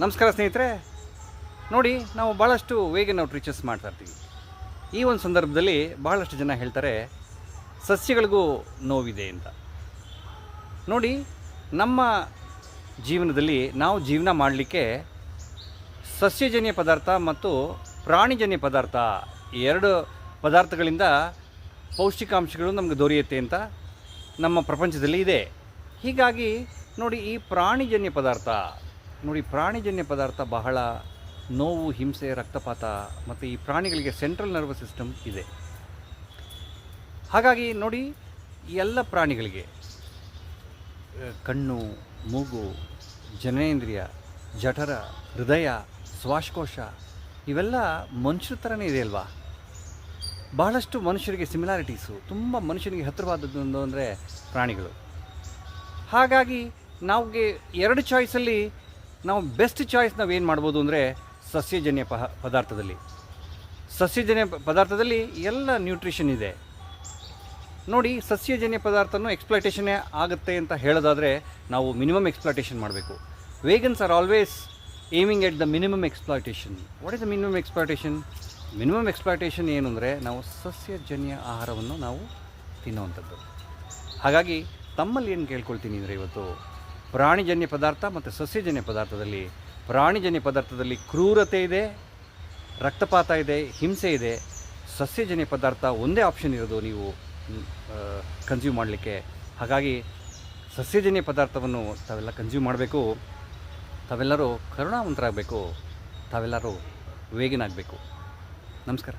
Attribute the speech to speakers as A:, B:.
A: ನಮಸ್ಕಾರ ಸ್ನೇಹಿತರೆ. ನೋಡಿ, ನಾವು ಭಾಳಷ್ಟು ವೇಗನ್ ಔಟ್ರೀಚಸ್ ಮಾಡ್ತಾ ಇರ್ತೀವಿ. ಈ ಒಂದು ಸಂದರ್ಭದಲ್ಲಿ ಬಹಳಷ್ಟು ಜನ ಹೇಳ್ತಾರೆ ಸಸ್ಯಗಳಿಗೂ ನೋವಿದೆ ಅಂತ. ನೋಡಿ, ನಮ್ಮ ಜೀವನದಲ್ಲಿ ನಾವು ಜೀವನ ಮಾಡಲಿಕ್ಕೆ ಸಸ್ಯಜನ್ಯ ಪದಾರ್ಥ ಮತ್ತು ಪ್ರಾಣಿಜನ್ಯ ಪದಾರ್ಥ ಎರಡು ಪದಾರ್ಥಗಳಿಂದ ಪೌಷ್ಟಿಕಾಂಶಗಳು ನಮಗೆ ದೊರೆಯುತ್ತೆ ಅಂತ ನಮ್ಮ ಪ್ರಪಂಚದಲ್ಲಿ ಇದೆ. ಹೀಗಾಗಿ ನೋಡಿ, ಈ ಪ್ರಾಣಿಜನ್ಯ ಪದಾರ್ಥ ಬಹಳ ನೋವು, ಹಿಂಸೆ, ರಕ್ತಪಾತ ಮತ್ತು ಈ ಪ್ರಾಣಿಗಳಿಗೆ ಸೆಂಟ್ರಲ್ ನರ್ವಸ್ ಸಿಸ್ಟಮ್ ಇದೆ. ಹಾಗಾಗಿ ನೋಡಿ, ಎಲ್ಲ ಪ್ರಾಣಿಗಳಿಗೆ ಕಣ್ಣು, ಮೂಗು, ಜನನೇಂದ್ರಿಯ, ಜಠರ, ಹೃದಯ, ಶ್ವಾಸಕೋಶ ಇವೆಲ್ಲ ಮನುಷ್ಯರ ಥರನೇ ಇದೆ ಅಲ್ವಾ? ಬಹಳಷ್ಟು ಮನುಷ್ಯರಿಗೆ ಸಿಮಿಲಾರಿಟೀಸು, ತುಂಬ ಮನುಷ್ಯನಿಗೆ ಹತ್ತಿರವಾದದ್ದು ಅಂದರೆ ಪ್ರಾಣಿಗಳು. ಹಾಗಾಗಿ ನಮಗೆ ಎರಡು ಚಾಯ್ಸಲ್ಲಿ ನಾವು ಬೆಸ್ಟ್ ಚಾಯ್ಸ್ ನಾವೇನು ಮಾಡ್ಬೋದು ಅಂದರೆ ಸಸ್ಯಜನ್ಯ ಪದಾರ್ಥದಲ್ಲಿ ಎಲ್ಲ ನ್ಯೂಟ್ರಿಷನ್ ಇದೆ. ನೋಡಿ, ಸಸ್ಯಜನ್ಯ ಪದಾರ್ಥನೂ ಎಕ್ಸ್ಪ್ಲಾಯ್ಟೇಷನ್ನೇ ಆಗುತ್ತೆ ಅಂತ ಹೇಳೋದಾದರೆ ನಾವು ಮಿನಿಮಮ್ ಎಕ್ಸ್ಪ್ಲಾಯ್ಟೇಷನ್ ಮಾಡಬೇಕು. Vegans are always aiming at the minimum exploitation. What is the minimum exploitation? Minimum exploitation ಏನು ಅಂದರೆ ನಾವು ಸಸ್ಯಜನ್ಯ ಆಹಾರವನ್ನು ನಾವು ತಿನ್ನುವಂಥದ್ದು. ಹಾಗಾಗಿ ತಮ್ಮಲ್ಲಿ ಏನು ಕೇಳ್ಕೊಳ್ತೀನಿ ಅಂದರೆ, ಇವತ್ತು ಪ್ರಾಣಿಜನ್ಯ ಪದಾರ್ಥ ಮತ್ತು ಸಸ್ಯಜನ್ಯ ಪದಾರ್ಥದಲ್ಲಿ ಕ್ರೂರತೆ ಇದೆ, ರಕ್ತಪಾತ ಇದೆ, ಹಿಂಸೆ ಇದೆ. ಸಸ್ಯಜನ್ಯ ಪದಾರ್ಥ ಒಂದೇ ಆಪ್ಷನ್ ಇರೋದು ನೀವು ಕನ್ಸ್ಯೂಮ್ ಮಾಡಲಿಕ್ಕೆ. ಹಾಗಾಗಿ ಸಸ್ಯಜನ್ಯ ಪದಾರ್ಥವನ್ನು ತಾವೆಲ್ಲ ಕನ್ಸ್ಯೂಮ್ ಮಾಡಬೇಕು. ತಾವೆಲ್ಲರೂ ಕರುಣಾವಂತರಾಗಬೇಕು. ತಾವೆಲ್ಲರೂ ವೇಗನಾಗಬೇಕು. ನಮಸ್ಕಾರ.